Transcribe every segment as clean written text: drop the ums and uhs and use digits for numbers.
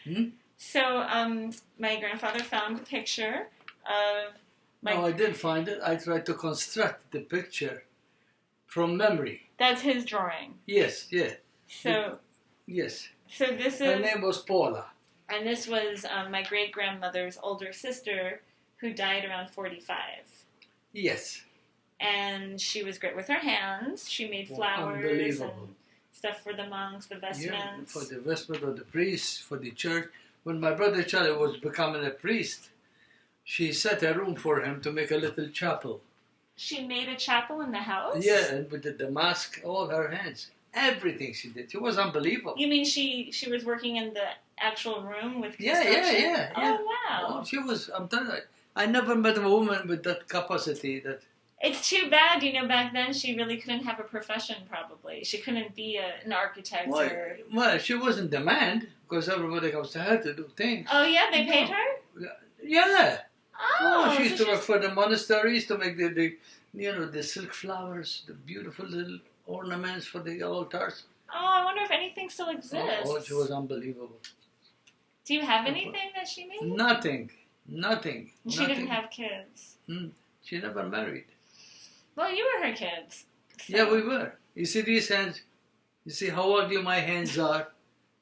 Hmm? So, my grandfather found a picture of my... No, I didn't find it. I tried to construct the picture from memory. That's his drawing. Yes, yeah. So... Yes. So this is... Her name was Paula. And this was my great-grandmother's older sister who died around 45. Yes. And she was great with her hands. She made flowers and stuff for the monks, the vestments. Yeah, for the vestment of the priests, for the church. When my brother Charlie was becoming a priest, she set a room for him to make a little chapel. She made a chapel in the house? Yeah, and with the mask, all her hands. Everything she did. She was unbelievable. You mean she was working in the actual room with construction? Yeah. Oh, wow. Oh, she was, I'm telling you, I never met a woman with that capacity. That. It's too bad, back then she really couldn't have a profession probably. She couldn't be an architect or... Well, she was in demand because everybody comes to her to do things. Oh, yeah? They paid her? Yeah. Oh, she used to work for the monasteries to make the silk flowers, the beautiful little ornaments for the altars. Oh, I wonder if anything still exists. Oh, she was unbelievable. Do you have anything that she made? Nothing. She didn't have kids. She never married. Well, you were her kids. So. Yeah, we were. You see these hands? You see how ugly my hands are?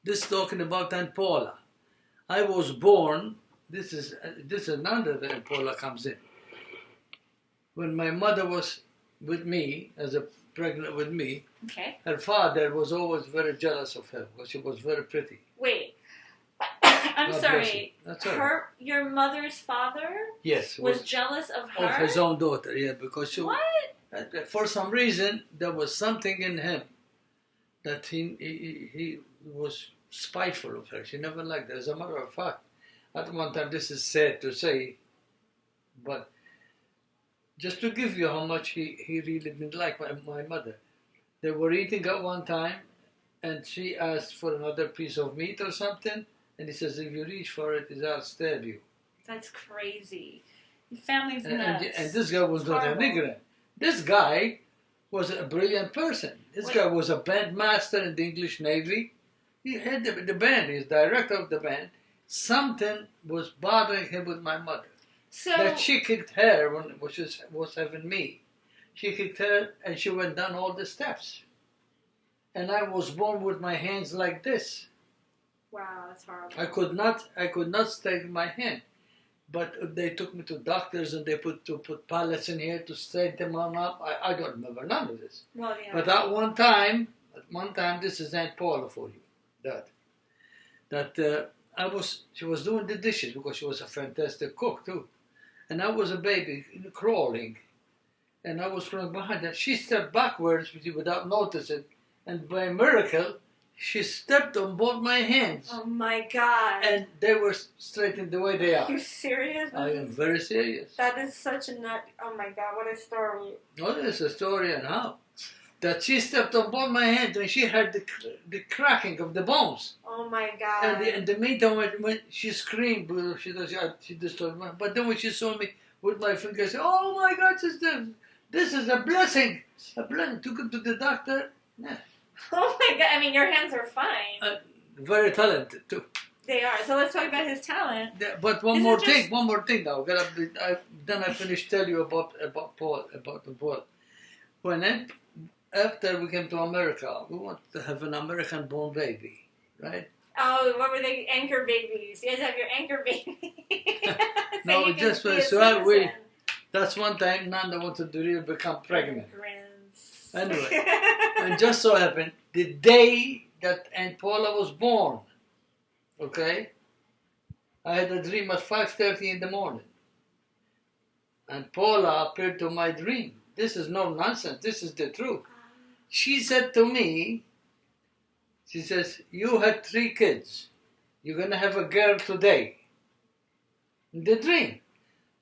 This talking about Aunt Paula. I was born. This is another that Aunt Paula comes in. When my mother was with me, pregnant with me, okay. Her father was always very jealous of her because she was very pretty. Wait, I'm God sorry. That's all. Your mother's father? Yes, was jealous of her? Of his own daughter, yeah, because she. What? For some reason, there was something in him that he was spiteful of her. She never liked her. As a matter of fact, at one time, this is sad to say, but just to give you how much he really didn't like my mother. They were eating at one time, and she asked for another piece of meat or something, and he says, if you reach for it, I'll stab you. That's crazy. Your family's nuts. And this guy was not an ignorant. This guy was a brilliant person. This guy was a bandmaster in the English Navy. He had the band. He's director of the band. Something was bothering him with my mother. So that she kicked her when she was having me. She kicked her and she went down all the steps. And I was born with my hands like this. Wow, that's horrible. I could not straighten my hand. But they took me to doctors and they put pallets in here to straighten them up. I don't remember none of this. Well, yeah. But at one time, this is Aunt Paula for you. She was doing the dishes because she was a fantastic cook too. And I was a baby crawling. And I was crawling behind her. She stepped backwards without noticing. And by miracle, she stepped on both my hands. Oh my God. And they were straightened the way they are. Are you serious? I am very serious. That is such a nut. Oh my God, what a story. Oh, there's a story and how. That she stepped on both my hands and she heard the cracking of the bones. Oh my God. And in the meantime, when she screamed, she disturbed me. But then when she saw me with my fingers, she said, oh my God, sister, this is a blessing. A blessing. Took her to the doctor. Yeah. Oh my God, I mean, your hands are fine. Very talented too. They are. So let's talk about his talent. Yeah, but one more thing now. Then I finished tell you about Paul. After we came to America, we wanted to have an American-born baby, right? Oh, what were they? Anchor babies. You guys have your anchor baby. No, just that's one time Nannu wanted to really become pregnant. Anyway, and just so happened, the day that Aunt Paula was born, okay, I had a dream at 5:30 in the morning. And Paula appeared to my dream. This is no nonsense. This is the truth. She said to me, she says, you had 3 kids. You're going to have a girl today. In the dream.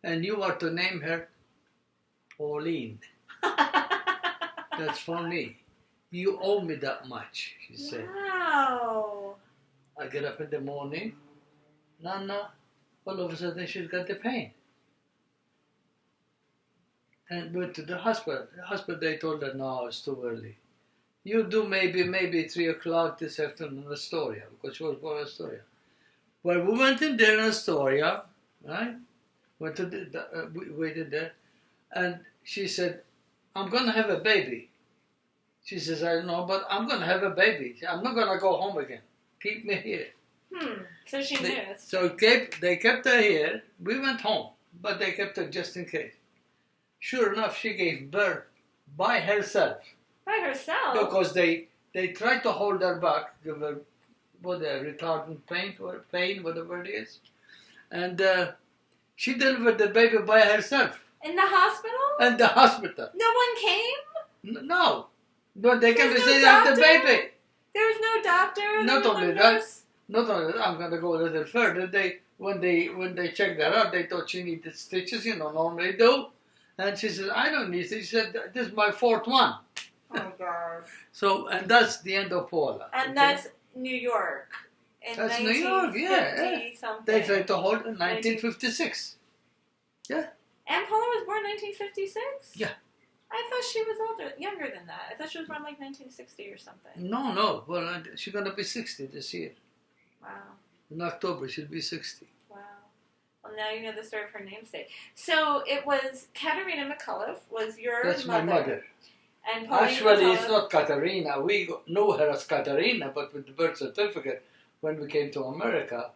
And you are to name her Pauline. That's for me. You owe me that much, she said. Wow. I get up in the morning. Nanna, all of a sudden she's got the pain. And went to the hospital. The hospital, they told her, no, it's too early. You do maybe 3 o'clock this afternoon in Astoria, because she was born in Astoria. Well, we went in there in Astoria, right? Went to we waited there, and she said, "I'm gonna have a baby." She says, "I don't know, but I'm gonna have a baby. I'm not gonna go home again. Keep me here." So she knew. So they kept her here. We went home, but they kept her just in case. Sure enough, she gave birth by herself. By herself? Because they tried to hold her back, give her retardant pain, whatever it is. And she delivered the baby by herself. In the hospital? In the hospital. No one came? No. But they came to say have the baby. There was no doctor? Not only that, I'm going to go a little further. When they checked her out, they thought she needed stitches, normally do. And she said, "I don't need stitches." She said, "This is my fourth one." Oh, God. So, and that's the end of Paula. And that's New York. That's New York, yeah. Something. They tried to hold in 1956. Yeah. Aunt Paula was born 1956? Yeah. I thought she was younger than that. I thought she was born like 1960 or something. No. Well, she's going to be 60 this year. Wow. In October, she'll be 60. Wow. Well, now you know the story of her namesake. So it was Katerina Mccullough was your mother. That's my mother. And actually, it's not Katerina. We know her as Katerina, but with the birth certificate, when we came to America,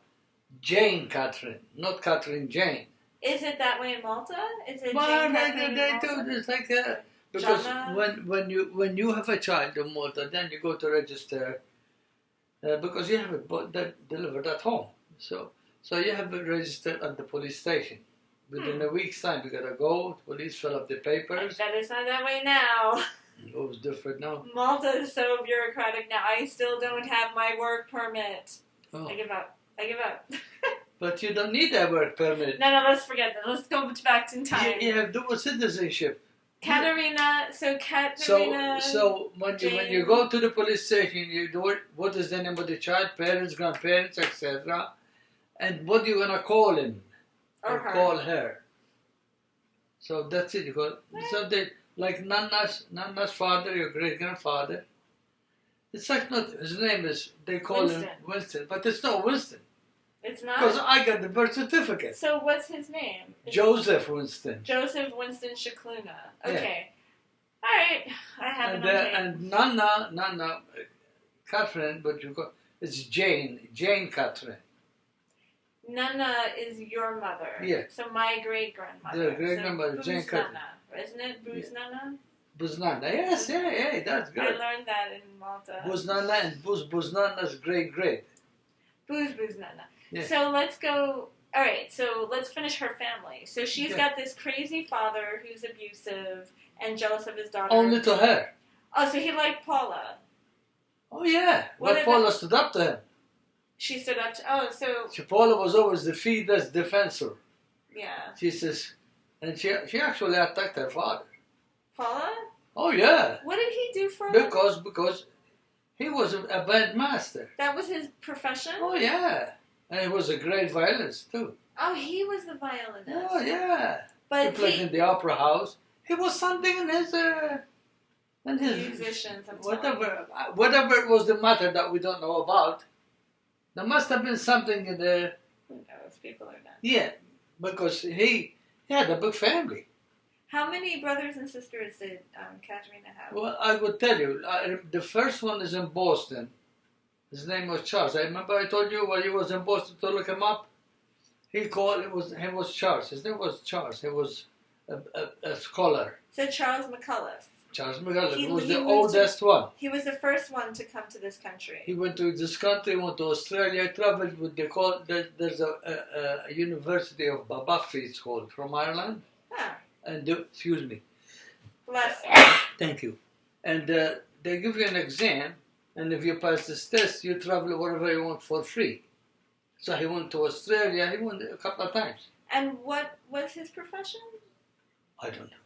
Jane Catherine, not Catherine Jane. Is it that way in Malta? Is it well, Jane Catherine they do. It's like because when you have a child in Malta, then you go to register because you have it delivered at home. So you have it registered at the police station. Within a week's time, you gotta go. Police fill up the papers. That is not that way now. Oh, it's different now. Malta is so bureaucratic now. I still don't have my work permit. Oh. I give up. But you don't need a work permit. No, let's forget that. Let's go back in time. You have dual citizenship. Katerina. So when you go to the police station, you do it. What is the name of the child? Parents, grandparents, etc. And what are you gonna call him? Or call her. So that's it. You go. So like Nanna's father, your great grandfather. It's like not his name is. They call him Winston, but it's not Winston. It's not. Because I got the birth certificate. So what's his name? Joseph Winston. Joseph Winston Mccullough. Okay. Yeah. All right. I have it on tape. And Nanna, Catherine, but you go. It's Jane Catherine. Nana is your mother. Yeah. So my great-grandmother. The great-grandmother, Jane Catherine. Isn't it? Buznana? Buznana. Yes, yeah, that's good. I learned that in Malta. Buznana and Buznana's great. Buznana. Yeah. So let's go. All right, so let's finish her family. So she's got this crazy father who's abusive and jealous of his daughter. Only to her. Oh, so he liked Paula. Oh, yeah. But Paula stood up to him. She stood up to... Paula was always the fetus defensor. Yeah. She says... And she actually attacked her father. Paula? Oh, yeah. What did he do for her? Because he was a bandmaster. That was his profession? Oh, yeah. And he was a great violinist, too. Oh, he was the violinist. Oh, yeah. But he played in the opera house. He was something in his musicians. Whatever it was the matter that we don't know about. There must have been something in there. Who knows? People are nuts. Yeah, because he had a big family. How many brothers and sisters did Katerina have? Well, I would tell you. The first one is in Boston. His name was Charles. I remember I told you when he was in Boston to look him up. He was Charles. His name was Charles. He was a scholar. So Charles Mccullough. Charles Mccullough. He was the oldest one. He was the first one to come to this country. He went to this country, went to Australia, traveled with there's a university of Babaffi, it's called, from Ireland. Ah. And excuse me. Bless you. Thank you. And they give you an exam, and if you pass this test, you travel wherever you want for free. So he went to Australia. He went a couple of times. And what was his profession? I don't know.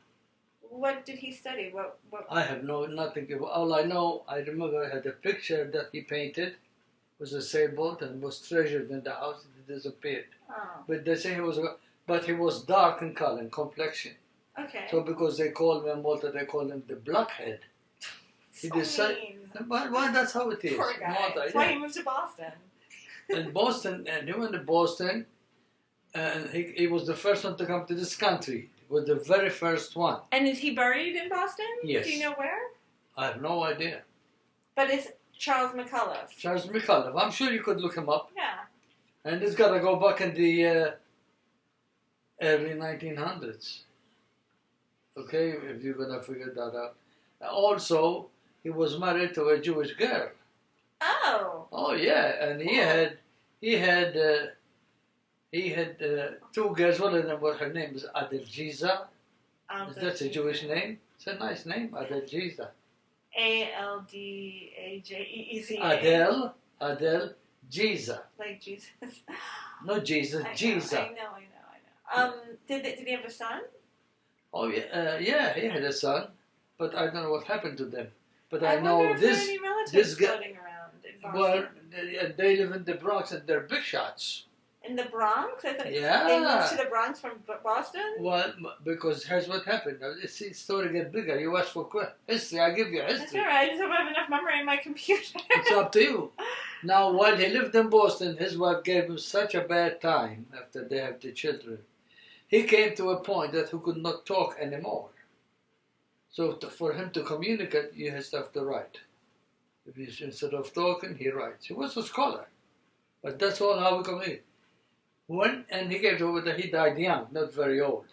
What did he study? What? I have nothing. All I know, I remember I had a picture that he painted. Was a sailboat and was treasured in the house. It disappeared. Oh. But they say he was dark in color and complexion. Okay. So because they call him Malta, they call him the Blockhead. So mean. Well, that's how it is. Poor guy. Malta, That's why he moved to Boston. in Boston, and he went to Boston, and he was the first one to come to this country. He was the very first one. And is he buried in Boston? Yes. Do you know where? I have no idea. But it's Charles Mccullough. Charles Mccullough. I'm sure you could look him up. Yeah. And it's got to go back in the early 1900s. Okay, if you're going to figure that out. Also, he was married to a Jewish girl. Oh. Oh yeah, and he had two girls. One of them, her name is Adelgiza. That's a Jewish name. It's a nice name, Adelgiza. Aldejeeza. Adel, Giza. Like Jesus. No Jesus, Giza. I know. Did he have a son? Oh yeah, yeah, he had a son, but I don't know what happened to them. But I know wonder if this. there are any relatives This guy. floating around in Boston. Well, they live in the Bronx and they're big shots. In the Bronx? I thought Yeah. they moved to the Bronx from Boston? Well, because here's what happened. Now, the story gets bigger. You ask for history, I give you That's history. all right. I just hope I have enough memory in my computer. It's up to you. Now, while he lived in Boston, his wife gave him such a bad time after they had the children. He came to a point that he could not talk anymore. So for him to communicate, you have to write. If he's, instead of talking, he writes. He was a scholar. But that's all how we communicate. And he gave over that he died young, not very old.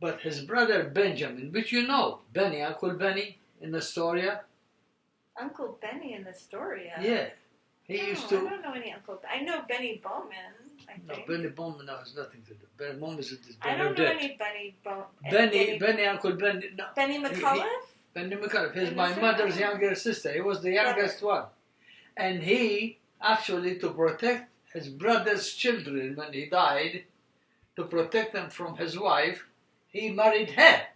But his brother Benjamin, which you know, Benny, Uncle Benny in Astoria. Uncle Benny in Astoria? Yeah. He used to. I don't know any Uncle Benny. I know Benny Bowman, I think. No, Benny Bowman now has nothing to do. Benny Bowman is I don't know dead. any Benny Bowman. Benny, Uncle Benny. No, Benny McCullough? Benny McCullough. He's In my Astoria? mother's younger sister. He was the youngest one. And he, actually, to protect his brother's children when he died, to protect them from his wife, he married her.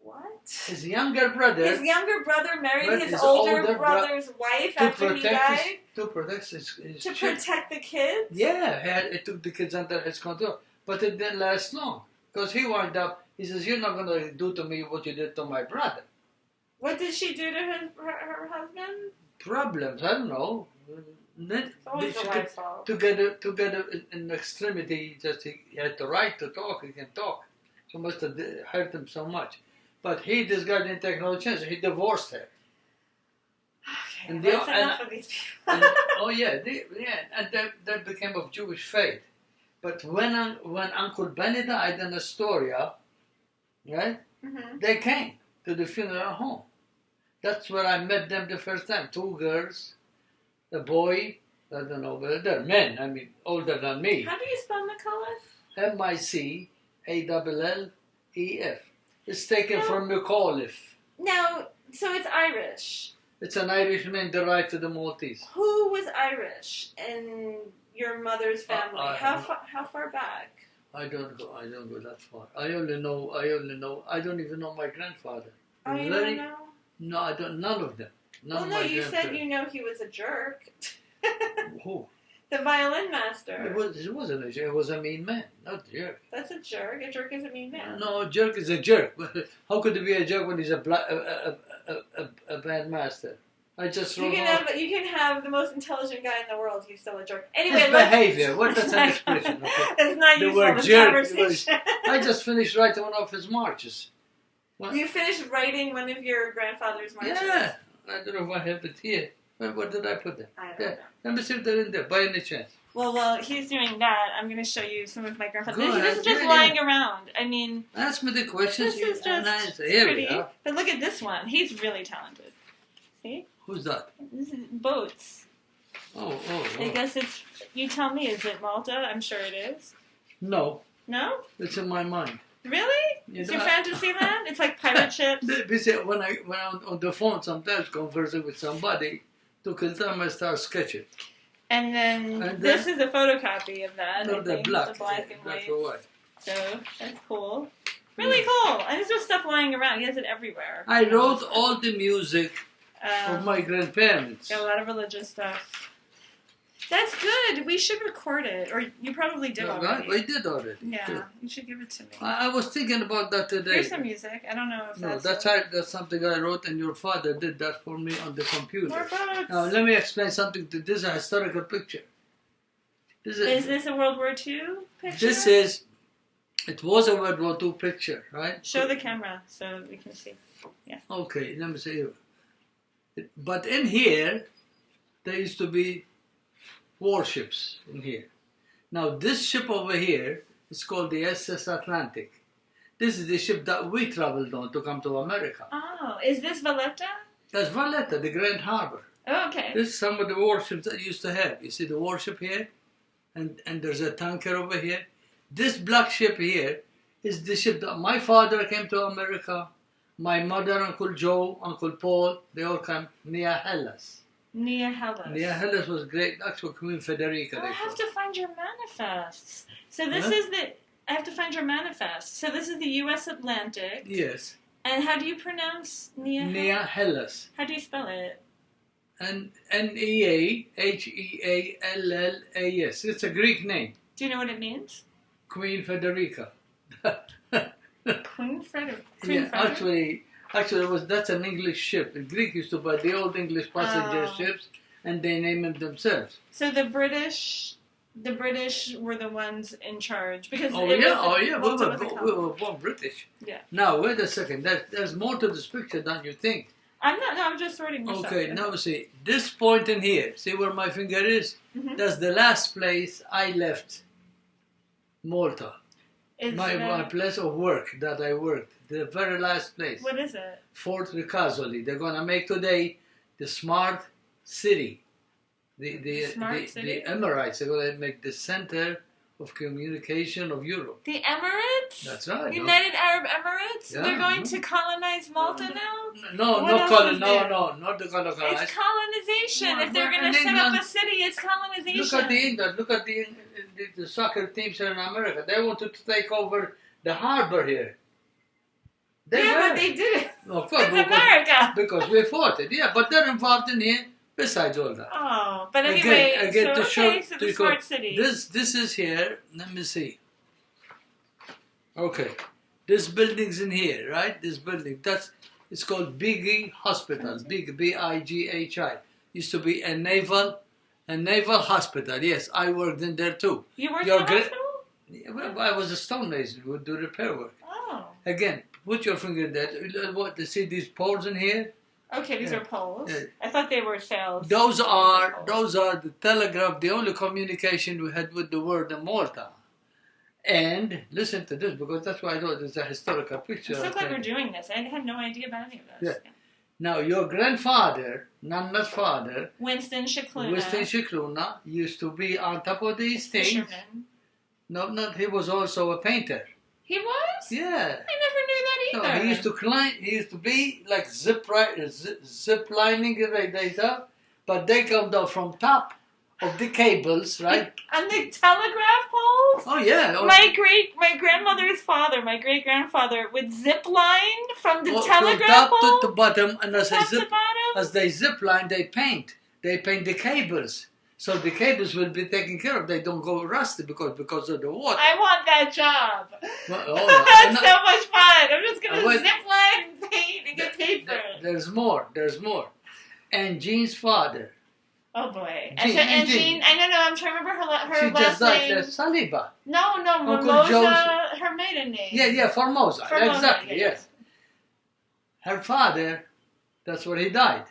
What? His younger brother. His younger brother married his older brother's wife after he died? To protect his To children. protect the kids? Yeah, it took the kids under his control. But it didn't last long. Because he wound up, he says, you're not going to do to me what you did to my brother. What did she do to her husband? Problems, I don't know. It's always the wife's fault. Together in extremity, he had the right to talk, he can talk. So must have hurt him so much. But this guy didn't take no chance. He divorced her. Okay, that's enough of these people. And that became of Jewish faith. But when Uncle Benny died in Astoria, right, they came to the funeral home. That's where I met them the first time. Two girls, a boy, I don't know, but they're men, I mean, older than me. How do you spell McCullough? Micallef. It's taken from Mccullough. Now, so it's Irish. It's an Irishman derived to the Maltese. Who was Irish in your mother's family? How far back? I don't go that far. I don't even know my grandfather. Oh, you don't know? No, I don't. None of them. You said you know he was a jerk. Who? The violin master. It wasn't a jerk. It was a mean man, not a jerk. That's a jerk. A jerk is a mean man. No, a jerk is a jerk. How could he be a jerk when he's a bandmaster? I just you can have the most intelligent guy in the world. He's still a jerk. Anyway, his behavior. That's an expression. Okay? It's not useful in this conversation. I just finished writing one of his marches. What? You finished writing one of your grandfather's marches? Yeah. I don't know if I have it here. What did I put there? I don't know. Let me see if they're in there, by any chance. Well, while he's doing that, I'm going to show you some of my grandfather's. This is just lying around. I mean... Ask me the questions. This is just pretty. But look at this one. He's really talented. See? Who's that? This is boats. Oh. I guess it's... You tell me, is it Malta? I'm sure it is. No. No? It's in my mind. Really? It's your fantasy land? It's like pirate ships? When I'm on the phone sometimes conversing with somebody, to kill time I start sketching. And then this is a photocopy of that. No, they're black. The black and black white. or white. So, that's cool. Really cool. And there's just stuff lying around. He has it everywhere. I wrote all the music of my grandparents. Got a lot of religious stuff. That's good. we should record it, or you probably did already. We did already. Yeah, sure. You should give it to me. I was thinking about that today. Here's some music. I don't know if that's... That's something I wrote, and your father did that for me on the computer. More books. Now, let me explain something. This is a historical picture. Is this a World War II picture? It was a World War II picture, right? Show the camera so we can see. Yeah. Okay, let me see. But in here, there used to be warships in here. Now, this ship over here is called the SS Atlantic. This is the ship that we traveled on to come to America. Oh, is this Valletta? That's Valletta, the Grand Harbor. Oh, okay. This is some of the warships that used to have. You see the warship here? And there's a tanker over here. This black ship here is the ship that my father came to America. My mother, Uncle Joe, Uncle Paul, they all came near Hellas. Near Hellas. Near Hellas was great. That's what Queen Federica. Oh, I have to find your manifests. So this is the... I have to find your manifest. So this is the U.S. Atlantic. Yes. And how do you pronounce Near Hellas? Near Hellas. How do you spell it? Neahellas. It's a Greek name. Do you know what it means? Queen Federica. Queen Frederica. Actually, that's an English ship. The Greek used to buy the old English passenger ships, and they named them themselves. So the British were the ones in charge because we were born British. Yeah. Now wait a second. There's more to this picture than you think. I'm just writing myself. Okay, now see this point in here. See where my finger is? Mm-hmm. That's the last place I left Malta. My place of work that I worked. The very last place. What is it? Fort Ricasoli. They're gonna make today the smart city. The Emirates. They're gonna make the center of communication of Europe. The Emirates? That's right. United Arab Emirates? Yeah, They're going to colonize Malta now? No, not the colonize. It's colonization. If they're going to set up a city, it's colonization. Look at the England. Look at the soccer teams here in America. They wanted to take over the harbor here. But they did it. Of course, it's America. Because we fought it. Yeah, but they're involved in here. Besides all that. Oh, but anyway, again to show the smart city. This is here. Let me see. Okay, this building's in here, right? This building. It's called Bighi Hospital. Big B-I-G-H-I. Used to be a naval hospital. Yes, I worked in there too. You worked in a hospital? Well, I was a stonemason. We would do repair work. Oh. Again, put your finger in there. What? You see these poles in here? Okay, these are poles. I thought they were sails. Those are the telegraph, the only communication we had with the world in Malta. And listen to this, because that's why I thought it's a historical picture. I'm so glad we're doing this. I had no idea about any of this. Yeah. Now, your grandfather, Nanna's father, Winston Mccullough, used to be on top of these things. Fisherman. No, he was also a painter. He was? Yeah. I never knew that either. No, he used to climb. He used to be like zip lining data, but they come down from top of the cables, right? On the telegraph poles? Oh yeah. My great grandfather would zip line from the telegraph pole to the bottom, and as they zip line, they paint the cables. So the cables will be taken care of. They don't go rusty because of the water. I want that job. Well, that's so much fun. I'm just going to zip line and paint and get paid for it. There's more. And Jean's father. Oh boy. Jean, I don't know. I'm trying to remember her last name. Saliba. No, Formosa, her maiden name. Yeah, Formosa. Exactly, yes. Her father, that's where he died.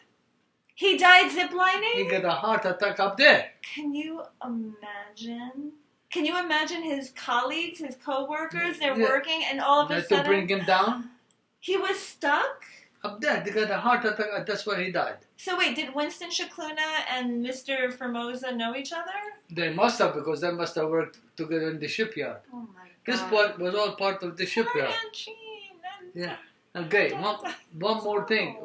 He died ziplining? He got a heart attack up there. Can you imagine? Can you imagine his colleagues, his co-workers, they're working and all of a sudden... to bring him down? He was stuck? Up there, they got a heart attack, that's where he died. So wait, did Winston Mccullough and Mr. Formosa know each other? They must have, because they must have worked together in the shipyard. Oh my God. This part was all part of the shipyard. Aunt Jean. Yeah. Okay, one more thing.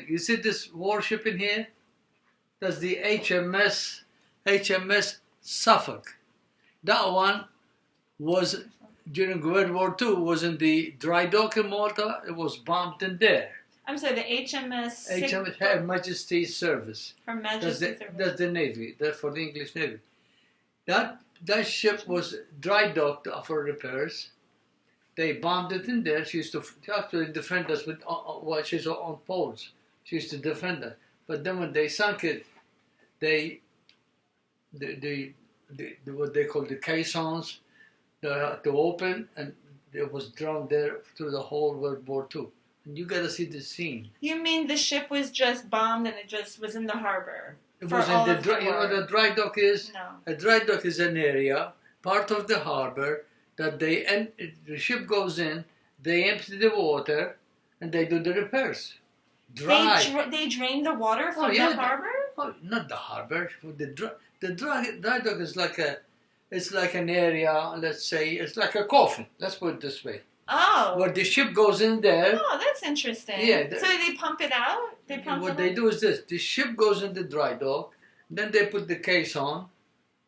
You see this warship in here? That's the HMS Suffolk. That one was, during World War II, was in the dry dock in Malta. It was bombed in there. I'm sorry, the HMS... Her Majesty's Service. Her Majesty's Service. That's the Navy. That's for the English Navy. That ship was dry docked for repairs. They bombed it in there. She used to actually defend us with she's on poles. She used to defend us. But then when they sunk it, the what they call the caissons, they had to open, and it was drowned there through the whole World War II. And you got to see the scene. You mean the ship was just bombed and it just was in the harbor? It was in the you know what a dry dock is? No. A dry dock is an area, part of the harbor, that the ship goes in, they empty the water, and they do the repairs. Dry. They drain the water from the harbor? Not the harbor. The dry dock is like an area. Let's say it's like a coffin. Let's put it this way. Oh. Where the ship goes in there. Oh, that's interesting. Yeah. So they pump it out? What they do is this. The ship goes in the dry dock. Then they put the caisson,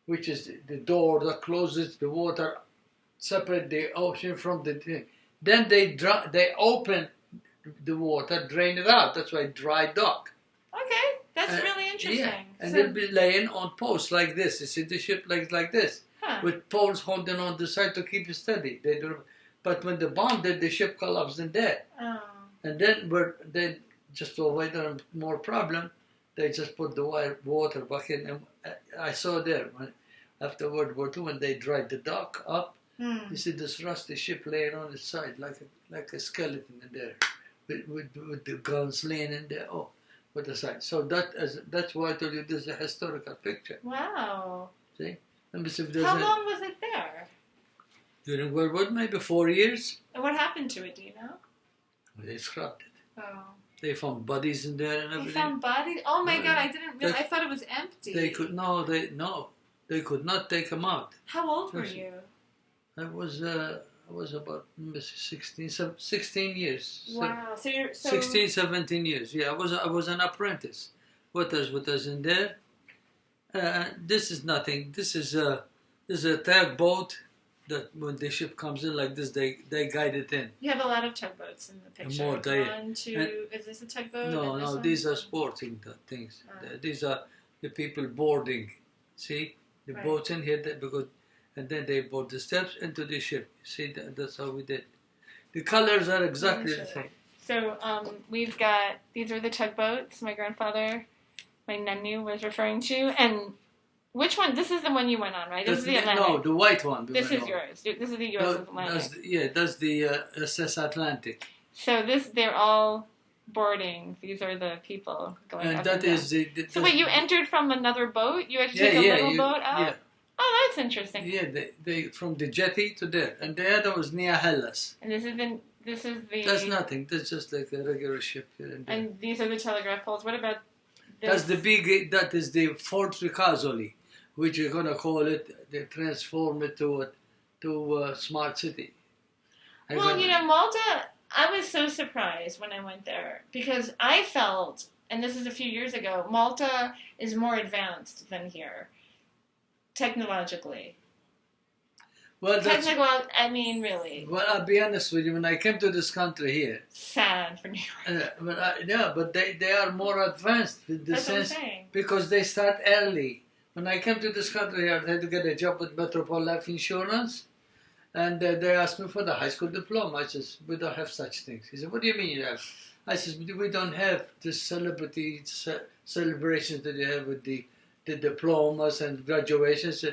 which is the door that closes the water, separate the ocean from the thing. Then they open the water, drain it out. That's why dry dock. Okay. That's really interesting. Yeah. And they'll be laying on posts like this. You see the ship like this. Huh. With poles holding on the side to keep it steady. They do. But when the bomb did, the ship collapsed in there. Oh. And then just to avoid more problem, they just put the water back in. And I saw there, after World War II, when they dried the dock up, you see this rusty ship laying on its side like a skeleton in there, with the guns laying in there. Oh, with the side. So that's why I told you this is a historical picture. Wow. See? Let me see if there's How long was it there? During World War, maybe 4 years. And what happened to it, do you know? They scrapped it. Oh. They found bodies in there and everything. They found bodies? Oh my God, I didn't realize. I thought it was empty. They could they could not take them out. How old were you? I was about 16 years. Wow. So you're 16, 17 years. Yeah, I was an apprentice. What was in there? This is nothing. This is a tugboat that when the ship comes in like this, they guide it in. You have a lot of tugboats in the picture. More, One, two. Is this a tugboat? No, these are sporting things. These are the people boarding. See, the boats in here and then they board the steps into the ship. See, that's how we did. The colors are exactly the same. So we've got, these are the tugboats my grandfather, my Nannu, was referring to. And which one? This is the one you went on, right? This is the Atlantic. No, the white one. This is yours. This is the U.S. Atlantic. That's the SS Atlantic. So they're all boarding. These are the people going and up that and is down. So wait, you entered from another boat? You had to take a little boat out? Yeah. Oh, that's interesting. Yeah, they from the jetty to there. And the other was near Hellas. And this is the... That's nothing. That's just like a regular ship here and there. And these are the telegraph poles. What about this? That's the big, that is the Fort Ricasoli, which you're going to call it, they transform it to a smart city. Well, you know, Malta, I was so surprised when I went there because I felt, and this is a few years ago, Malta is more advanced than here, technologically. Well, I mean, really. Well, I'll be honest with you. When I came to this country here, sad for New York. But they are more advanced in the sense what I'm saying. Because they start early. When I came to this country here, I had to get a job with Metropolita Life Insurance, and they asked me for the high school diploma. I said, we don't have such things. He said, what do you mean you have? I said, we don't have this celebrity celebrations that you have with the diplomas and graduations.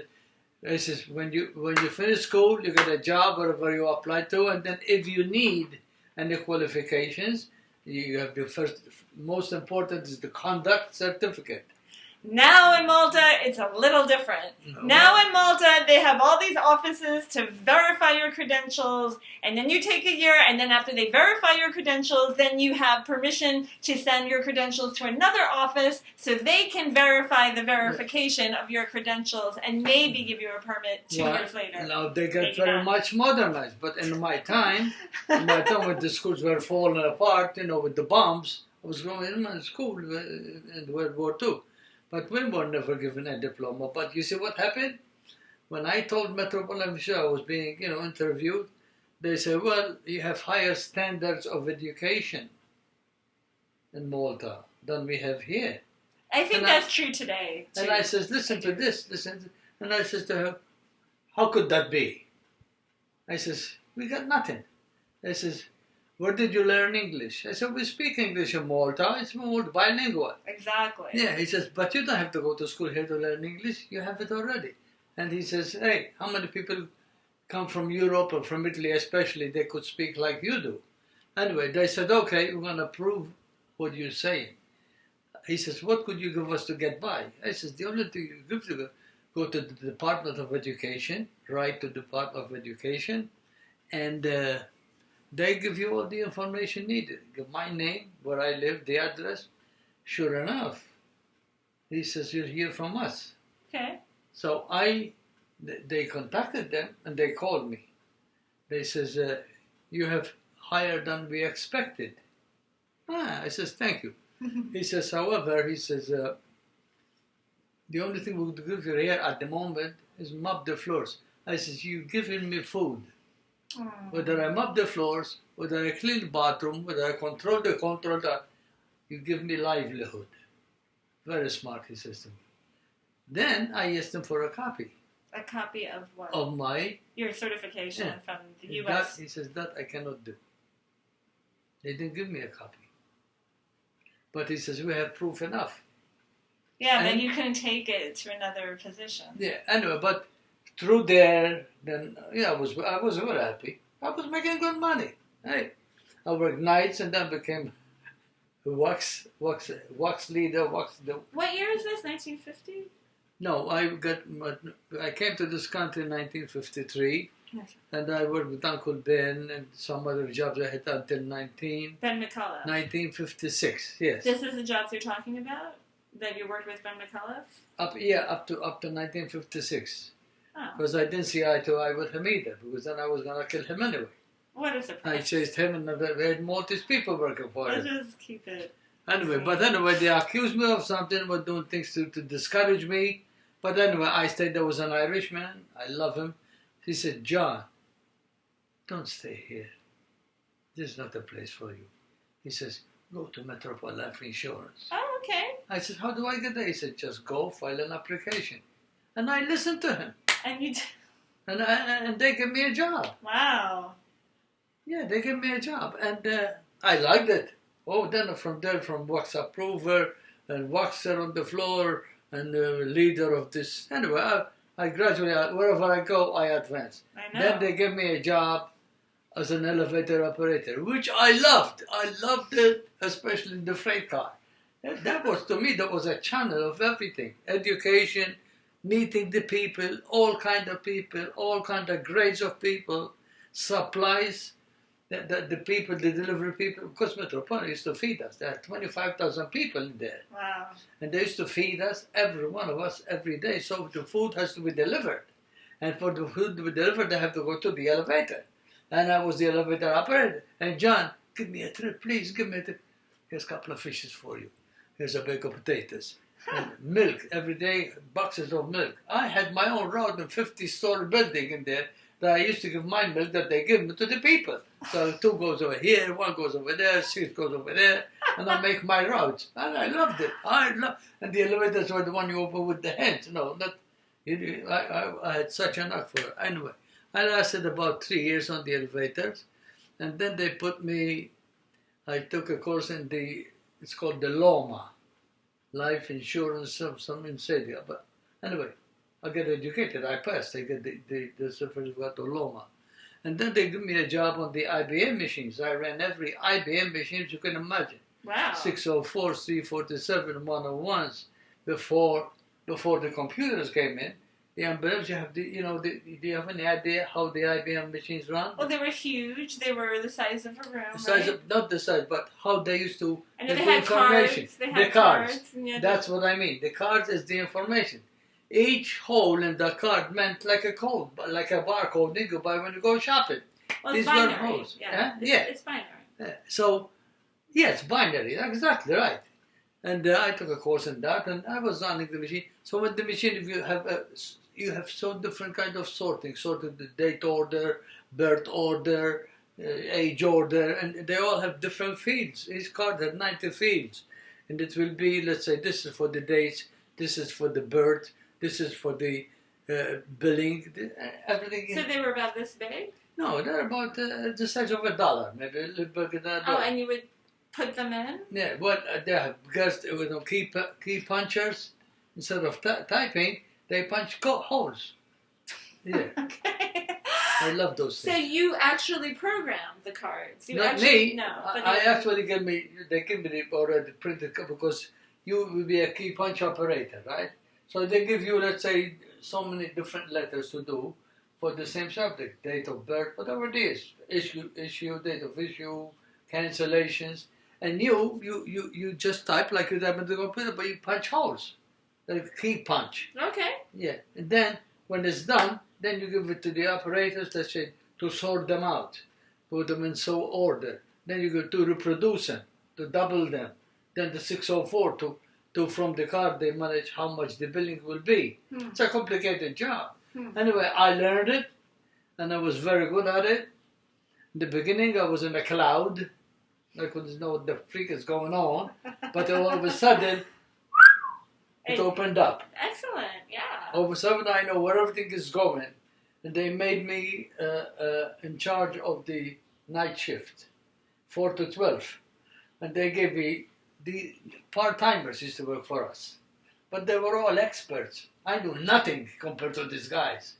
I says, when you finish school, you get a job wherever you apply to, and then if you need any qualifications, you have the most important is the conduct certificate. Now in Malta, it's a little different. Now in Malta, they have all these offices to verify your credentials, and then you take a year, and then after they verify your credentials, then you have permission to send your credentials to another office so they can verify the verification of your credentials and maybe give you a permit 2 years later. Now they get very much modernized, but in my time when the schools were falling apart, with the bombs, I was going in school in World War II. But we were never given a diploma. But you see what happened? When I told Metropolita I was being, interviewed, they said, well, you have higher standards of education in Malta than we have here. I think that's true today, too. And I said, listen to this. And I says to her, how could that be? I says, we got nothing. I says, where did you learn English? I said, we speak English in Malta. It's more bilingual. Exactly. Yeah, he says, but you don't have to go to school here to learn English. You have it already. And he says, hey, how many people come from Europe or from Italy especially, they could speak like you do? Anyway, they said, okay, we're going to prove what you're saying. He says, what could you give us to get by? I says, the only thing you give to go to the Department of Education, write to the Department of Education, and they give you all the information needed. Give my name, where I live, the address. Sure enough, he says, you'll hear from us. Okay. So they contacted them and they called me. They says, you have higher than we expected. I says, thank you. He says, however, he says, the only thing we could give you here at the moment is mop the floors. I says, you've given me food. Whether I mop the floors, whether I clean the bathroom, whether I control that, you give me livelihood. Very smart, he says to me. Then I asked him for a copy. A copy of what? Of your certification from the U.S. That, he says, that I cannot do. They didn't give me a copy. But he says, we have proof enough. Yeah, then you can take it to another position. Yeah, anyway, but through there, then, yeah, I was very happy. I was making good money. Hey, I worked nights and then became wax leader, What year is this, 1950? No, I came to this country in 1953. Yes. And I worked with Uncle Ben and some other jobs I had until Ben Mccullough. 1956, yes. This is the jobs you're talking about? That you worked with Ben Mccullough? Up to 1956. Oh. Because I didn't see eye to eye with him either, because then I was going to kill him anyway. What a surprise. I chased him and we had Maltese people working for him. Let's just keep it. Anyway, but anyway, they accused me of something, were doing things to discourage me. But anyway, I stayed. There was an Irishman. I love him. He said, John, don't stay here. This is not a place for you. He says, go to Metropolita Life Insurance. Oh, okay. I said, how do I get there? He said, just go file an application. And I listened to him. And you and they gave me a job. Wow. Yeah, they gave me a job. And I liked it. Oh, then from there, from wax approver and waxer on the floor and leader of this. Anyway, I gradually, wherever I go, I advance. I know. Then they gave me a job as an elevator operator, which I loved. I loved it, especially the freight car. That was, to me, that was a channel of everything. Education, meeting the people, all kind of grades of people, supplies, the people, the delivery people, because Metropolita used to feed us. There are 25,000 people in there. Wow. And they used to feed us, every one of us, every day. So the food has to be delivered. And for the food to be delivered, they have to go to the elevator. And I was the elevator operator. And John, give me a trip, please, give me a trip. Here's a couple of fishes for you. Here's a bag of potatoes. And milk, every day, boxes of milk. I had my own route in 50-story building in there that I used to give my milk that they give me to the people. So 2 goes over here, 1 goes over there, 6 goes over there, and I make my routes. And I loved it. And the elevators were the one you open with the hands. No, I had such a knack for it. Anyway, I lasted about 3 years on the elevators, and then they put me, I took a course in it's called the LOMA, Life Insurance, some insane. But anyway, I get educated, I passed, I get the certificate to LOMA. And then they give me a job on the IBM machines. I ran every IBM machine you can imagine. Wow. 604s, 347, 101s, before the computers came in. The envelopes, you have do you have any idea how the IBM machines run? Well, they were huge. They were the size of a room, Not the size, but how they used to and they had information. Cards. They had the cards. That's what I mean. The cards is the information. Each hole in the card meant like a code, like a barcode you go buy when you go shopping. Well, These it's binary. were holes. Yeah. Yeah. It's binary. So, yes, binary. Exactly right. And I took a course in that, and I was running the machine. So with the machine, if you have so different kind of sorting the date order, birth order, age order, and they all have different fields. Each card had 90 fields, and it will be, let's say, this is for the dates, this is for the birth, this is for the billing, everything. So they were about this big? No, they're about the size of $1, maybe a little bigger than $1. Oh, and you would put them in? Yeah, well, they have girls with key punchers. Instead of typing, they punch holes. Yeah. Okay. I love those things. So you actually programmed the cards? You Not actually, me. No. I actually they give me the already printed because you will be a key punch operator, right? So they give you, let's say, so many different letters to do for the same subject, date of birth, whatever it is, issue, date of issue, cancellations, and you just type like you type on the computer, but you punch holes, like key punch. Okay. Yeah, and then when it's done, then you give it to the operators that say to sort them out, put them in so order. Then you go to reproduce them, to double them. Then the 604 to from the card they manage how much the billing will be. It's a complicated job. Anyway, I learned it, and I was very good at it. In the beginning, I was in a cloud. I couldn't know what the freak is going on, but all of a sudden, it opened up. Excellent, yeah. All of a sudden, I know where everything is going. And they made me in charge of the night shift, 4 to 12. And they gave me, the part-timers used to work for us. But they were all experts. I knew nothing compared to these guys.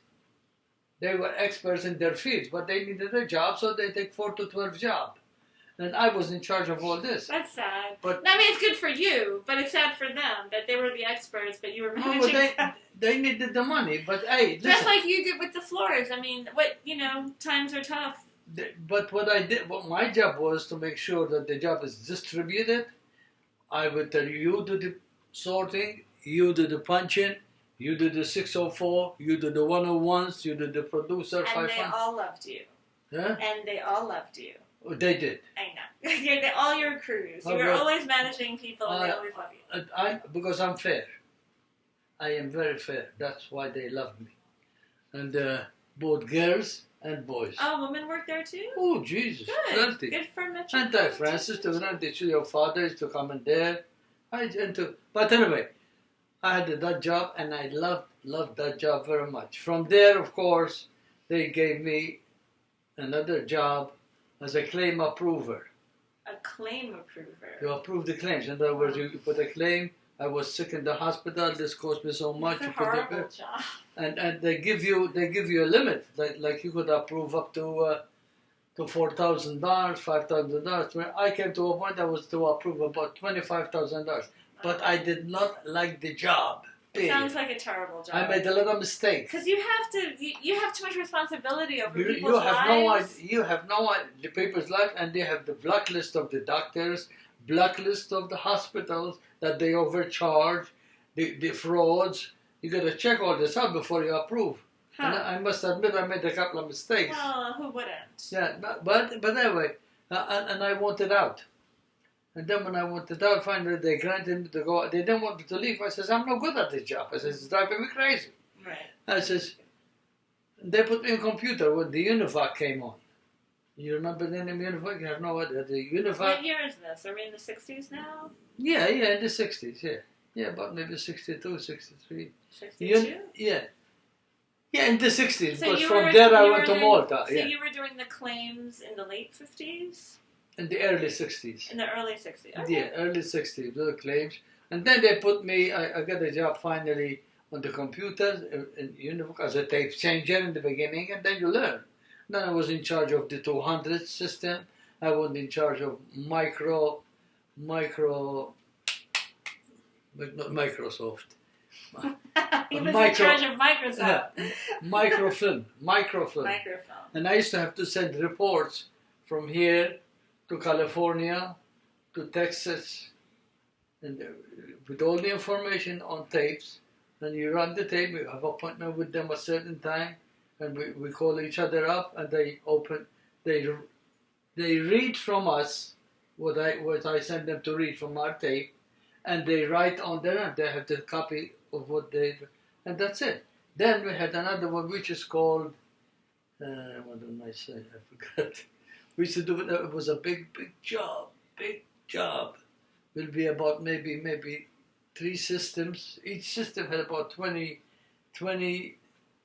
They were experts in their fields, but they needed a job, so they take 4 to 12 job. And I was in charge of all this. That's sad. But I mean, it's good for you, but it's sad for them that they were the experts, but you were managing them. They needed the money, but hey, listen. Just like you did with the floors. I mean, times are tough. But what my job was to make sure that the job is distributed. I would tell you do the sorting, you do the punching, you do the 604, you do the 101s, you do the producer 500. And they all loved you. Huh? And they all loved you. They did. I know. All your crews. You were always managing people, and they always love you. Because I'm fair. I am very fair. That's why they love me. And both girls and boys. Oh, women work there too? Oh, Jesus. Good. Plenty. Good for Metropolita. And Francis, to run the your father used to come in there. But anyway, I had that job, and I loved that job very much. From there, of course, they gave me another job as a claim approver. A claim approver. You approve the claims. In other words, you put a claim. I was sick in the hospital. This cost me so much. It's a horrible job. And they give you a limit. Like you could approve up to $4,000, $5,000. When I came to a point, I was to approve about $25,000. But I did not like the job. It sounds like a terrible job. I made a lot of mistakes. Because you have too much responsibility over people's lives. You have no idea the people's life, and they have the blacklist of the doctors, blacklist of the hospitals that they overcharge, the frauds. You got to check all this out before you approve. Huh. And I must admit, I made a couple of mistakes. Well, who wouldn't? Yeah, but anyway, and I wanted out. And then when I wanted out, finally they granted me to go. They didn't want me to leave. I says, I'm not good at this job. I says, it's driving me crazy. Right. I says, they put me in computer when the Univac came on. You remember the name Univac? You have no idea. The Univac. What year is this? Are we in the 60s now? Yeah, in the 60s, yeah. Yeah, about maybe 62, 63. 62? Yeah, in the 60s. So but from there I went to Malta. So you were doing the claims in the late 50s? In the early 60s. In the early 60s. Okay. Yeah, early 60s, the claims. And then they put me, I got a job finally on the computers in Univac as a tape changer in the beginning, and then you learn. Then I was in charge of the 200 system. I was in charge of Microsoft. He was in charge of Microsoft. Microflow. And I used to have to send reports from here to California, to Texas, and with all the information on tapes. And you run the tape, you have an appointment with them a certain time, and we call each other up, and they read from us what I send them to read from our tape, and they write on there, and they have the copy of what they, and that's it. Then we had another one which is called, what did I say? I forgot. We used to do it. It was a big job. Will be about maybe 3 systems. Each system had about 20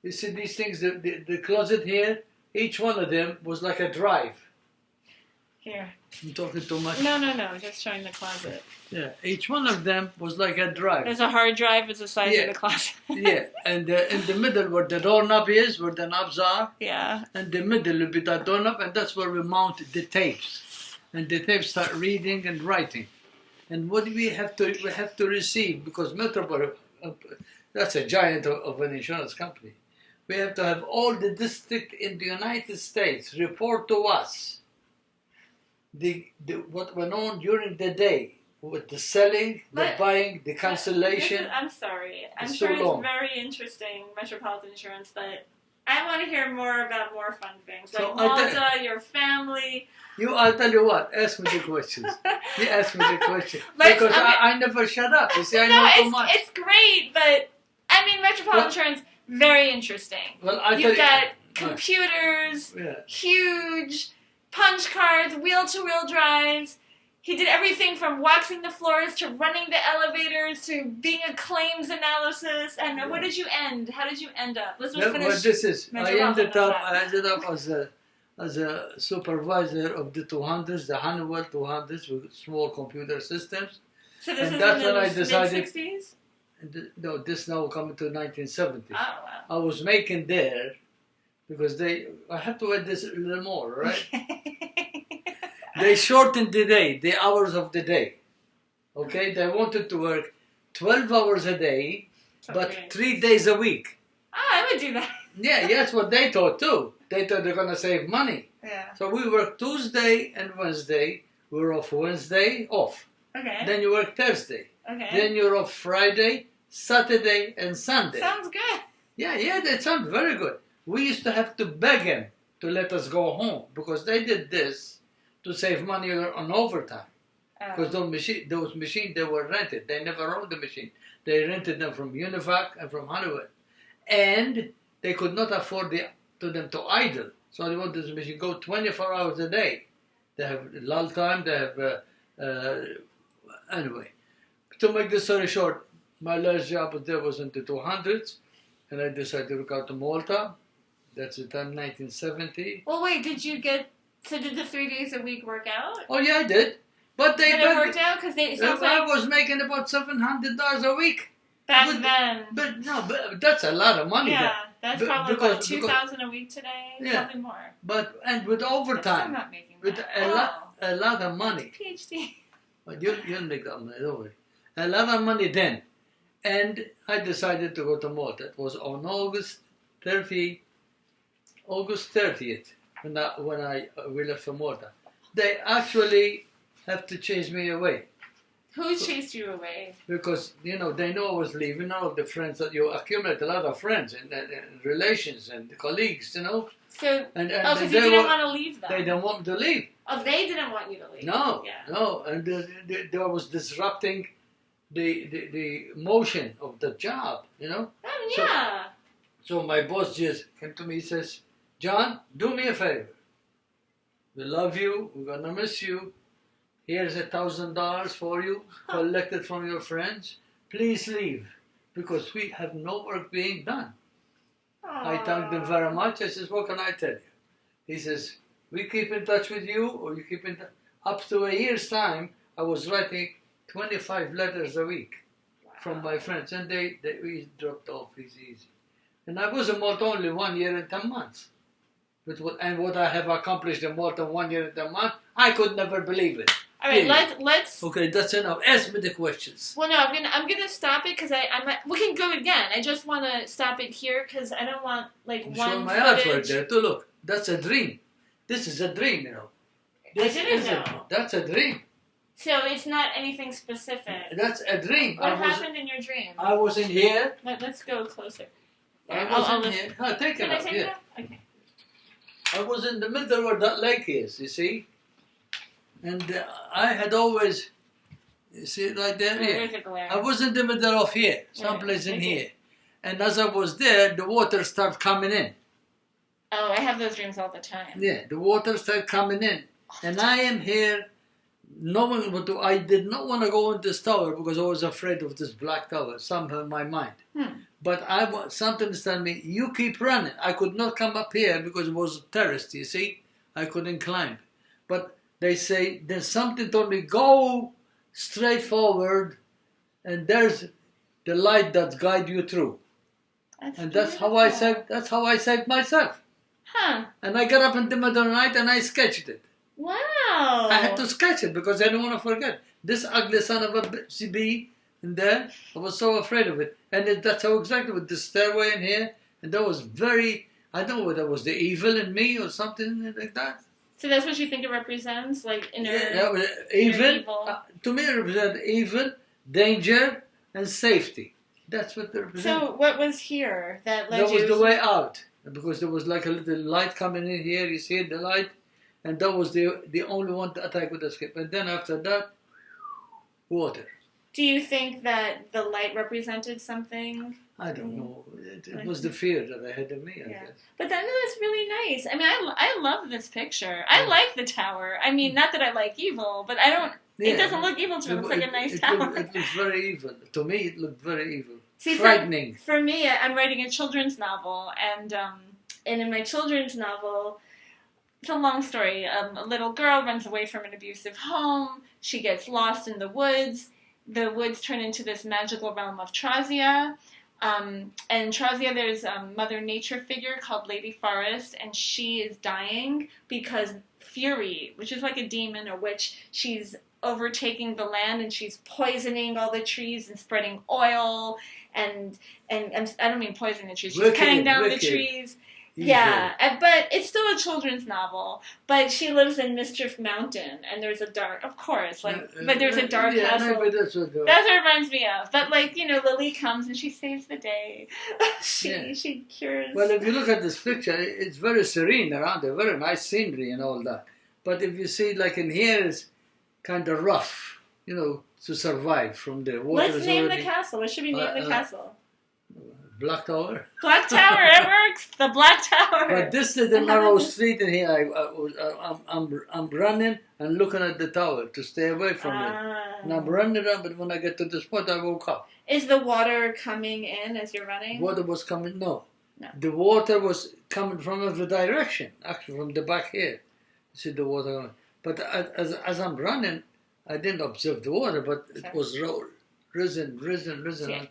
You see these things, the closet here, each one of them was like a drive. Here. I'm talking too much. No, just showing the closet. Yeah, each one of them was like a drive. There's a hard drive, it's the size of the closet. Yeah, and in the middle where the doorknob is, where the knobs are. Yeah. And the middle will be that doorknob, and that's where we mount the tapes. And the tapes start reading and writing. And what do we have to receive, because Metropolita, that's a giant of an insurance company. We have to have all the districts in the United States report to us what went on during the day with the selling, the buying, the cancellation. I'm sorry. I'm sure it's very interesting, Metropolitan Insurance, but I want to hear more about more fun things. Like Malta, your family. I'll tell you what, ask me the questions. You ask me the question. Because I never shut up. You see, I know so much. It's great, but I mean, Metropolitan Insurance, very interesting. Well, You've got computers, huge punch cards, wheel-to-wheel drives. He did everything from waxing the floors to running the elevators to being a claims analysis. And where did you end? How did you end up? Let's just finish. Well, this is. I ended up as a supervisor of the 200s, the Honeywell 200s with small computer systems. So this is in the mid-60s? No, this now coming to 1970. Oh, wow. I was making there because I have to add this a little more, right? They shortened the day, the hours of the day. Okay, they wanted to work 12 hours a day, but 3 days a week. I would do that. Yeah, that's what they thought too. They thought they're gonna save money. Yeah. So we work Tuesday and Wednesday. We're off Wednesday, off. Okay. Then you work Thursday. Okay. Then you're off Friday, Saturday, and Sunday. Sounds good. Yeah, that sounds very good. We used to have to beg them to let us go home because they did this to save money on overtime. Because those machines, they were rented. They never owned the machine. They rented them from Univac and from Honeywell. And they could not afford them to idle. So they wanted the machine go 24 hours a day. They have lull time, they have... anyway, to make the story short, my last job there was in the 200s, and I decided to go to Malta. That's the time, 1970. Well, wait, did the 3 days a week work out? Oh, yeah, I did. But it worked out? Because I was making about $700 a week. Back then. But that's a lot of money. Yeah, that's probably about $2,000 a week today. Yeah. Probably more. And with overtime. I'm not making with that. a lot of money. PhD. But you'll make that money, don't worry. A lot of money then. And I decided to go to Malta. It was on August 30th, when we left for Malta. They actually have to chase me away. Who chased you away? Because, they know I was leaving. All of the friends that you accumulate, a lot of friends and relations and colleagues, So, because you didn't want to leave them. They didn't want me to leave. Oh, they didn't want you to leave. No. And there was disrupting the motion of the job, Oh, yeah. So my boss just came to me and says, John, do me a favor. We love you. We're going to miss you. Here's $1,000 for you, collected from your friends. Please leave, because we have no work being done. Aww. I thanked him very much. I says, what can I tell you? He says, we keep in touch with you, or you keep in touch. Up to a year's time, I was writing 25 letters a week from my friends, and we dropped off easy. And I was in Malta only 1 year and 10 months. And what I have accomplished in Malta 1 year and 10 months, I could never believe it. All right, let's. Okay, that's enough. Ask me the questions. Well, no, I'm gonna stop it because we can go again. I just want to stop it here because I don't want I'm one showing my footage. artwork there too. Look, that's a dream. This is a dream, I didn't know. That's a dream. So it's not anything specific. That's a dream. What happened in your dream? I was in here. Let's go closer. I was in here. Take it out. Yeah. Okay. I was in the middle where that lake is, you see? And I had always, you see it right there? Yeah. I was in the middle of here, someplace in here. And as I was there, the water started coming in. Oh, I have those dreams all the time. Yeah, the water started coming in. And I am here knowing what I did not want to go in this tower because I was afraid of this black tower, somehow in my mind. But something telling me, you keep running. I could not come up here because it was terraced, you see. I couldn't climb. But they say, there's something told me, go straight forward and there's the light that guide you through. That's how I saved myself. And I got up in the middle of the night and I sketched it. Wow. I had to sketch it because I didn't want to forget. This ugly son of a CB in there, I was so afraid of it. And that's how exactly with the stairway in here. And that was I don't know whether it was the evil in me or something like that. So that's what you think it represents? Like inner evil. To me it represents evil, danger, and safety. That's what it represents. So what was here that led you? That was the way out. Because there was like a little light coming in here. You see the light? And that was the only one that I could escape. And then after that, water. Do you think that the light represented something? I don't know. It was the fear that I had in me, I guess. But that's really nice. I mean, I love this picture. I like the tower. I mean, not that I like evil, but I don't... It doesn't look evil to me. It looks like a nice tower. It looks very evil. To me, it looked very evil. See, frightening. For me, I'm writing a children's novel, and in my children's novel... It's a long story. A little girl runs away from an abusive home. She gets lost in the woods. The woods turn into this magical realm of Trazia. And Trazia, there's a Mother Nature figure called Lady Forest, and she is dying because Fury, which is like a demon or witch, she's overtaking the land and she's poisoning all the trees and spreading oil. And I don't mean poisoning the trees. She's cutting down the trees. Yeah, but it's still a children's novel. But she lives in Mischief Mountain, and there's a dark, of course, but there's a dark castle. No, that's what it reminds me of. But Lily comes and she saves the day. She cures. Well, if you look at this picture, it's very serene around there, very nice scenery and all that. But if you see, like in here, it's kind of rough, to survive from the water. Let's name the castle. What should we name the castle? Black Tower. Black Tower, it works. The Black Tower. But this is the narrow street in here. I'm running and looking at the tower to stay away from it. And I'm running around, but when I get to this point, I woke up. Is the water coming in as you're running? Water was coming. No. The water was coming from every direction. Actually, from the back here, you see the water coming. But as I'm running, I didn't observe the water, but it was risen. See,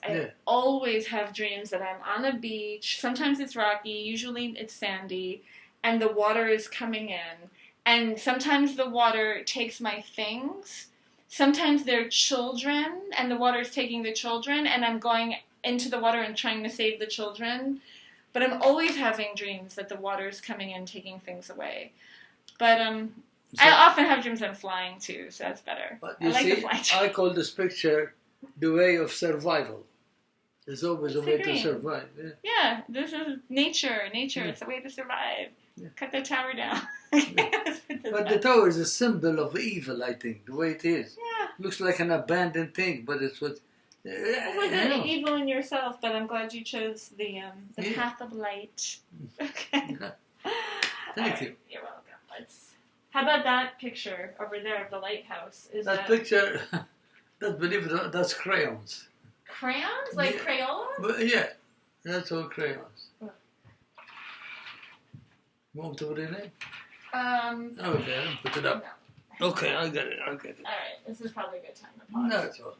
I always have dreams that I'm on a beach. Sometimes it's rocky, usually it's sandy, and the water is coming in. And sometimes the water takes my things. Sometimes they're children, and the water is taking the children, and I'm going into the water and trying to save the children. But I'm always having dreams that the water is coming in, taking things away. But I often have dreams I'm flying too, so that's better. But you see, I call this picture the way of survival. There's always a way to survive. Yeah, this is nature. It's a way to survive. Yeah. Cut the tower down. But the tower is a symbol of evil, I think, the way it is. Yeah. Looks like an abandoned thing, but it's what... It's like an evil in yourself, but I'm glad you chose the path of light. Okay. Thank you. You're welcome. How about that picture over there of the lighthouse? Picture, believe it or not, that's crayons. Crayons? Like Crayola? Yeah, that's all crayons. You want to put it in? Okay, I'll put it up. No. Okay, I'll get it. Alright, this is probably a good time to pause. No, it's all.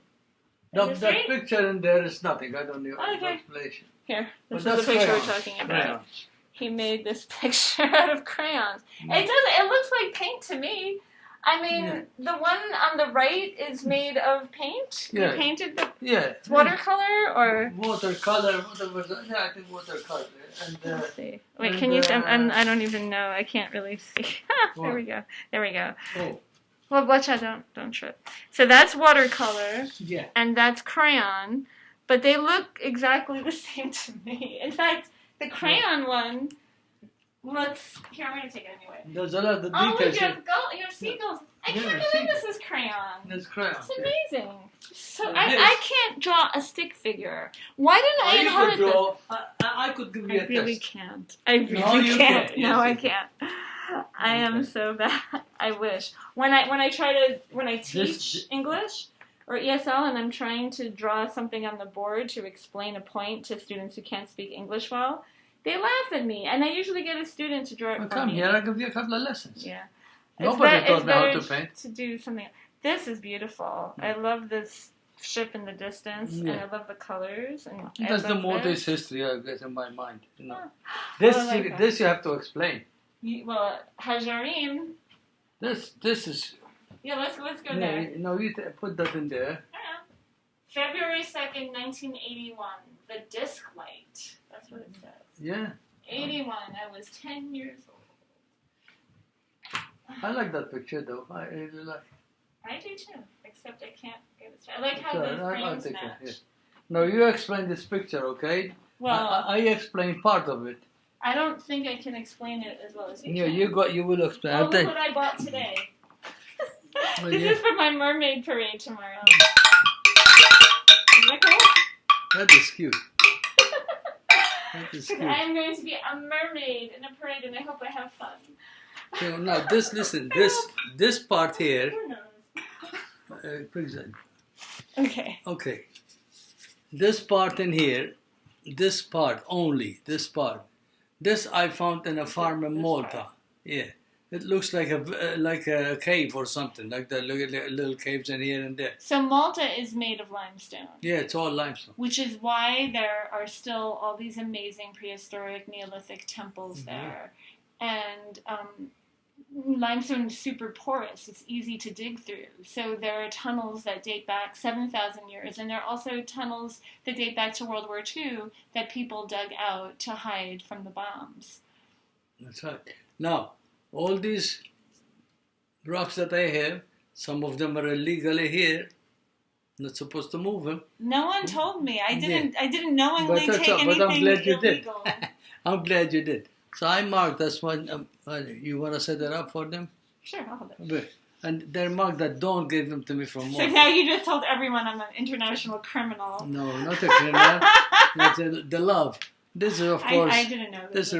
That picture in there is nothing. I don't need explanation. Here, this is the picture we're talking about. Crayons. He made this picture out of crayons. It looks like paint to me. I mean, the one on the right is made of paint? Yeah. You painted the... Yeah. It's watercolor or... Watercolor. I think watercolor. And, let's see. Wait, can you... I don't even know. I can't really see. There we go. Oh. Well, watch out. Don't trip. So that's watercolor. Yeah. And that's crayon. But they look exactly the same to me. In fact... The crayon one looks... Here, I'm going to take it anyway. There's a lot of details. Oh, look, you have seagulls. I can't believe this is crayon. It's crayon. It's amazing. So I can't draw a stick figure. Why didn't I inherit this? I could give you a test. I really can't. No, I can't. I am so bad. I wish. When I teach English or ESL and I'm trying to draw something on the board to explain a point to students who can't speak English well, they laugh at me, and I usually get a student to draw it for come me. here, I'll give you a couple of lessons. Yeah. Nobody taught me how to paint. To do something. This is beautiful. I love this ship in the distance, and I love the colors. And that's the Maltese history, I guess, in my mind. You know, Oh. this you have to explain. Well, Hajarim. This is. Yeah, let's go there. No, you put that in there. February 2nd, 1981. The disc light. That's what it says. Yeah. 81. I was 10 years old. I like that picture, though. I really like. I do too, except I can't get it straight. I like how the frames match. Yeah. No, you explain this picture, okay? Well, I explain part of it. I don't think I can explain it as well as you can. You will explain. Oh, look what I bought today. This is for my mermaid parade tomorrow. Isn't that cool? That is cute. That is cute. I am going to be a mermaid in a parade, and I hope I have fun. So now, this part here. Who knows? Okay. Okay. This part in here, this part only, this part. This I found in a farm in Malta. Yeah. It looks like a cave or something, like the little caves in here and there. So Malta is made of limestone. Yeah, it's all limestone. Which is why there are still all these amazing prehistoric Neolithic temples there. And limestone is super porous. It's easy to dig through. So there are tunnels that date back 7,000 years. And there are also tunnels that date back to World War II that people dug out to hide from the bombs. That's right. Now, all these rocks that I have, some of them are illegally here. Not supposed to move them. No one told me. I didn't knowingly take anything but I'm glad you illegal. did. I'm glad you did. So I marked this one. You want to set it up for them? Sure, I'll hold it. And they're marked that don't give them to me from So Malta. now you just told everyone I'm an international criminal. No, not a criminal. That's the love. This is, of course, I didn't know this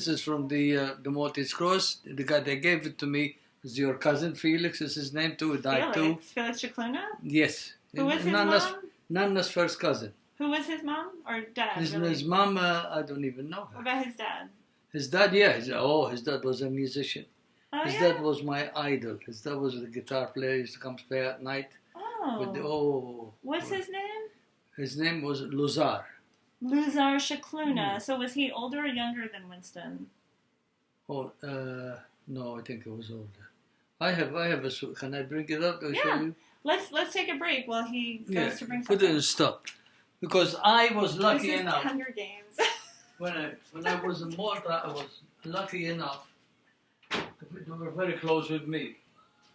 is from the Maltese Cross. The guy that gave it to me is your cousin, Felix is his name too. He died too. Felix Mccullough? Yes. Who was his mom? Nannu's first cousin. Who was his mom or dad? His mom, I don't even know her. What about his dad? His dad, yeah. His dad was a musician. Oh, his dad was my idol. His dad was the guitar player. He used to come play at night. What's his name? His name was Luzar. Luzar Mccullough. So was he older or younger than Winston? Oh, no, I think it was older. I have a. Can I bring it up? I'll show you. Let's take a break while he goes to bring something. Put it in stop. Because I was lucky this is enough. Hunger Games. when I was in Malta, I was lucky enough. They were very close with me.